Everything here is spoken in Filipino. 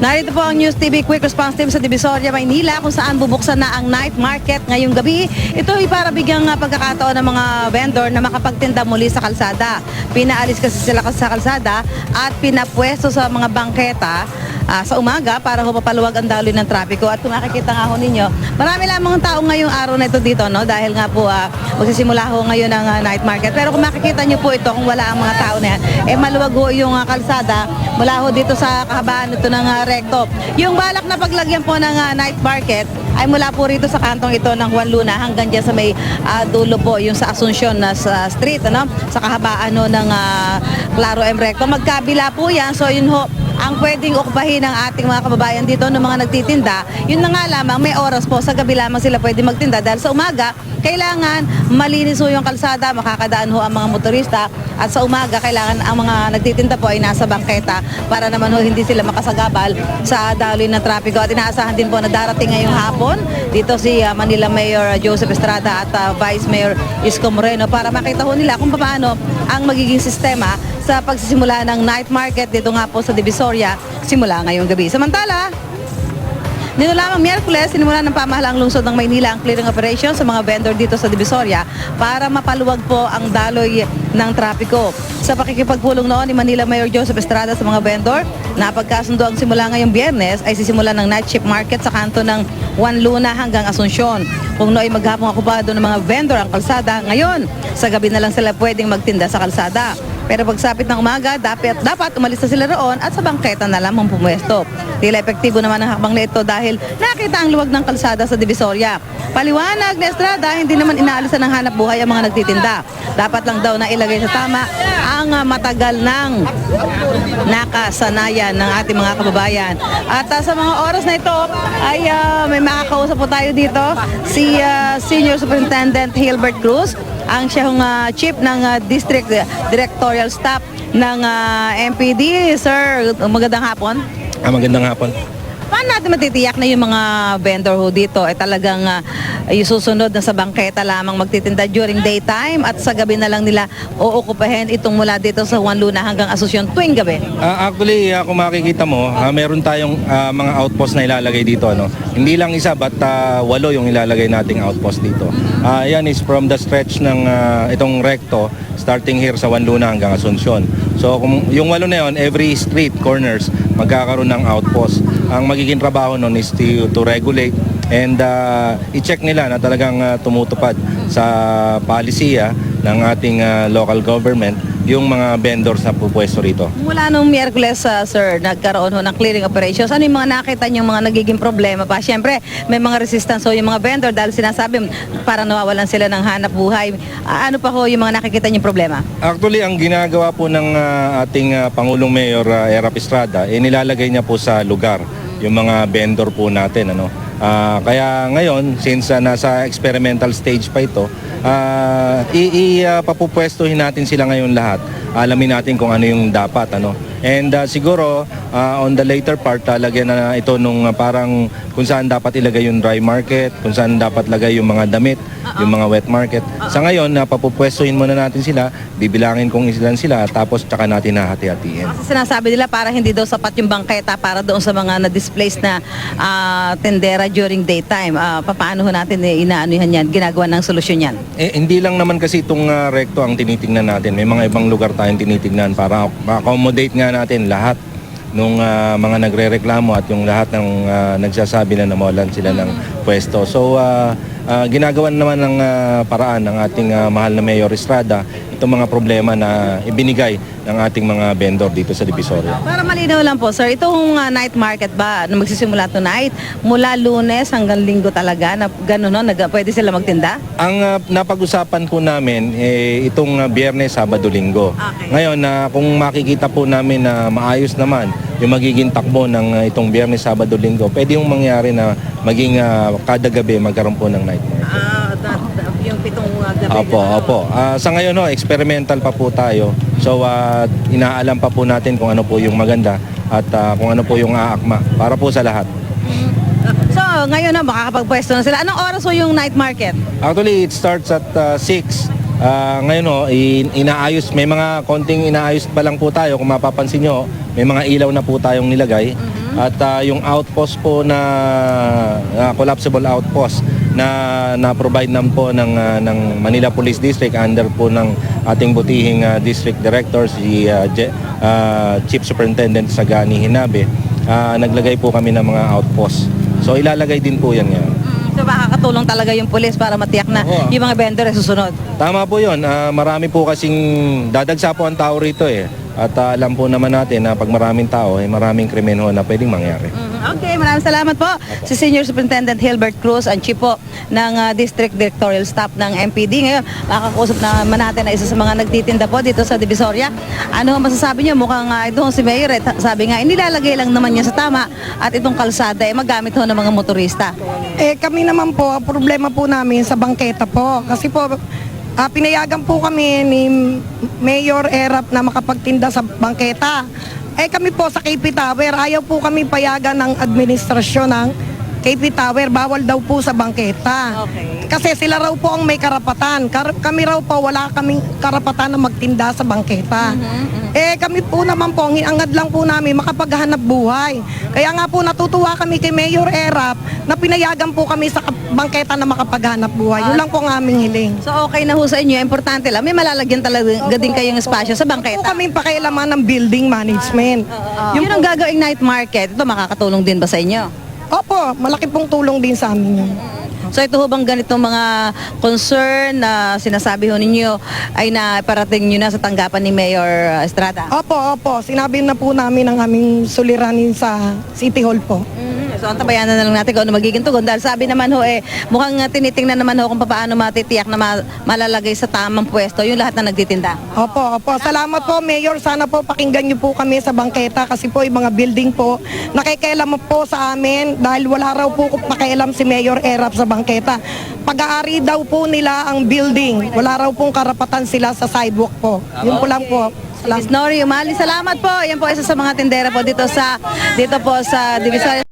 Narito po ang News TV Quick Response Team sa Divisoria, Maynila kung saan bubuksan na ang night market ngayong gabi. Ito ay para bigyang pagkakataon ng mga vendor na makapagtinda muli sa kalsada. Pinaalis kasi sila sa kalsada at pinapwesto sa mga bangketa sa umaga para mapapaluwag ang daloy ng trapiko. At kung makikita nga ho ninyo, marami lamang tao ngayong araw na ito dito, no? Dahil nga po magsisimula ho ngayon ang night market. Pero kung makikita nyo po ito, kung wala ang mga tao na yan, maluwag ho yung kalsada mula ho dito sa kahabaan ito ng Recto. Yung balak na paglagyan po ng night market ay mula po rito sa kantong ito ng Juan Luna hanggang dyan sa may dulo po, yung sa Asuncion na sa street, ano? Sa kahabaan ho ng Claro M. Recto. Magkabila po yan, so yun ho ang pwedeng okupahin ng ating mga kababayan dito ng mga nagtitinda. Yun na nga lamang, may oras po, sa gabi lamang sila pwede magtinda dahil sa umaga, kailangan malinis ho yung kalsada, makakadaan ho ang mga motorista at sa umaga, kailangan ang mga nagtitinda po ay nasa bangketa para naman ho hindi sila makasagabal sa daloy ng trapiko. At inaasahan din po na darating ngayong hapon dito si Manila Mayor Joseph Estrada at Vice Mayor Isko Moreno para makita ho nila kung paano ang magiging sistema sa pagsisimula ng night market dito nga po sa Divisoria simula ngayong gabi. Samantala, nito lamang Miyerkules, sinimula ng pamahalaang lungsod ng Maynila ang clearing operation sa mga vendor dito sa Divisoria para mapaluwag po ang daloy ng trapiko. Sa pakikipagpulong noon ni Manila Mayor Joseph Estrada sa mga vendor, napagkasundo ang simula ngayong Biyernes ay sisimulan ng night shift market sa kanto ng Juan Luna hanggang Asuncion. Kung nooy maghapong okupado ng mga vendor ang kalsada, ngayon sa gabi na lang sila pwedeng magtinda sa kalsada. Pero pagsapit ng umaga, dapat umalis na sila roon at sa bangketa na lamang pumwesto. Tila epektibo naman ang hakbang na ito dahil nakita ang luwag ng kalsada sa Divisoria. Paliwanag ni Estrada, hindi naman inaalisan ng hanap buhay ang mga nagtitinda. Dapat lang daw na ilagay sa tama ang matagal ng nakasanayan ng ating mga kababayan. At sa mga oras na ito ay may makakausap po tayo dito, si Senior Superintendent Hilbert Cruz, ang siyang chief ng District Directorial Staff ng MPD. Sir, magandang hapon. Magandang hapon. Paano natin matitiyak na yung mga vendor ho dito ay talagang susunod na sa bangketa lamang magtitinda during daytime at sa gabi na lang nila uukupahin itong mula dito sa Juan Luna hanggang Asuncion tuwing gabi? Actually, kung makikita mo, meron tayong mga outpost na ilalagay dito. Ano? Hindi lang isa, but 8 yung ilalagay nating outpost dito. Yan is from the stretch ng itong Recto, starting here sa Juan Luna hanggang Asuncion. So, yung 8 na yun, every street corners, magkakaroon ng outpost. Ang magiging trabaho nun is to regulate and i-check nila na talagang tumutupad sa palisiya ng ating local government yung mga vendors na pupwesto rito. Mula nung Miyerkules, sir, nagkaroon ho ng clearing operations. Ano yung mga nakita niyong mga nagiging problema pa? Siyempre, may mga resistance ho yung mga vendor dahil sinasabi parang nawawalan sila ng hanap buhay. Ano pa ho yung mga nakikita niyong problema? Actually, ang ginagawa po ng ating Pangulong Mayor Erap Estrada, nilalagay niya po sa lugar yung mga vendor po natin. Ano? Kaya ngayon, since nasa experimental stage pa ito, papupwestuhin natin sila ngayon lahat. Alamin natin kung ano yung dapat. Ano? And siguro, on the later part, lagyan na ito nung parang kung saan dapat ilagay yung dry market, kung saan dapat lagay yung mga damit, yung mga wet market. Sa ngayon, papupwestuhin muna natin sila, bibilangin kung ilan sila, tapos tsaka natin hahati-hatiin. Kasi sinasabi nila para hindi daw sapat yung bangketa para doon sa mga na-displaced na tendera during daytime. Paano ho natin inaanuhan yan, ginagawa ng solusyon yan? Hindi lang naman kasi itong Recto ang tinitingnan natin. May mga ibang lugar tayong tinitingnan para ma-accommodate nga natin lahat nung mga nagrereklamo at yung lahat ng nagsasabi na nawalan sila ng pwesto. So, ginagawan naman ng paraan ng ating mahal na Mayor Estrada itong mga problema na ibinigay ng ating mga vendor dito sa Divisoria. Para malinaw lang po, sir, itong night market ba na magsisimula tonight, mula Lunes hanggang Linggo talaga, na gano'n, no? Pwede sila magtinda? Ang napag-usapan po namin, itong Biyernes, Sabado, Linggo. Okay. Ngayon, kung makikita po namin na maayos naman yung magiging takbo ng itong Biyernes, Sabado, Linggo, pwede yung mangyari na maging kada gabi magkaroon po ng night market. Yung 7 gabi. Opo. Sa ngayon, experimental pa po tayo. So, inaalam pa po natin kung ano po yung maganda at kung ano po yung aakma para po sa lahat. So, ngayon na, makakapagpwesto na sila. Anong oras po yung night market? Actually, it starts at 6. Ngayon inaayos, may mga konting inaayos pa lang po tayo. Kung mapapansin nyo, may mga ilaw na po tayong nilagay. At yung outpost po na collapsible outpost na provide naman po ng Manila Police District under po ng ating butihing district director si Chief Superintendent Sagani Hinabe. Naglagay po kami ng mga outpost. So ilalagay din po yan ngayon. So makakatulong talaga yung pulis para matiyak na Oo. yung mga vendor ay susunod. Tama po yun. Marami po kasing dadagsa po ang tao rito eh. At alam po naman natin na pag maraming tao, maraming krimen ho na pwedeng mangyari. Okay, maraming salamat po. Si Senior Superintendent Hilbert Cruz, ang chief po ng District Directorial Staff ng MPD. Ngayon, makakausap naman natin na isa sa mga nagtitinda po dito sa Divisoria. Ano ang masasabi niyo? Mukhang itong si Mayor, sabi nga, inilalagay lang naman niya sa tama at itong kalsada magamit ho ng mga motorista. Kami naman po, problema po namin sa bangketa po. Kasi po, pinayagan po kami ni Mayor Erap na makapagtinda sa bangketa. Kami po sa KP Tower, ayaw po kami payagan ng administrasyon ng KP Tower, bawal daw po sa bangketa. Okay. Kasi sila raw po ang may karapatan. Kami raw po, wala kaming karapatan na magtinda sa bangketa. Kami po naman po, ang hinangad lang po namin makapaghanap buhay. Kaya nga po natutuwa kami kay Mayor Erap na pinayagan po kami sa bangketa na makapaghanap buhay. Yun lang po ang aming hiling. So okay na ho sa inyo, importante lang, may malalagyan talaga din kayong espasyo sa Po bangketa. kami pakialaman ng building management. Yun ang gagawing night market, ito makakatulong din ba sa inyo? Opo, malaki pong tulong din sa amin yun. So ito ho bang ganitong mga concern na sinasabi ho ninyo ay naparating nyo na sa tanggapan ni Mayor Estrada? Opo. Sinabi na po namin ang aming suliranin sa City Hall po. So antabayanan na lang natin kung ano magiging tugon dahil sabi naman ho mukhang tinitingnan naman ho kung paano matitiyak na malalagay sa tamang pwesto yung lahat na nagtitinda. Opo. Salamat po, Mayor. Sana po pakinggan niyo po kami sa bangketa kasi po yung mga building po nakikialam po sa amin dahil wala raw po pakialam si Mayor Erap sa bangketa. Pag-aari daw po nila ang building. Wala raw pong karapatan sila sa sidewalk po. Yun po lang po. Miss Nori Umali, salamat po. Yan po isa sa mga tindera po dito po sa Divisoria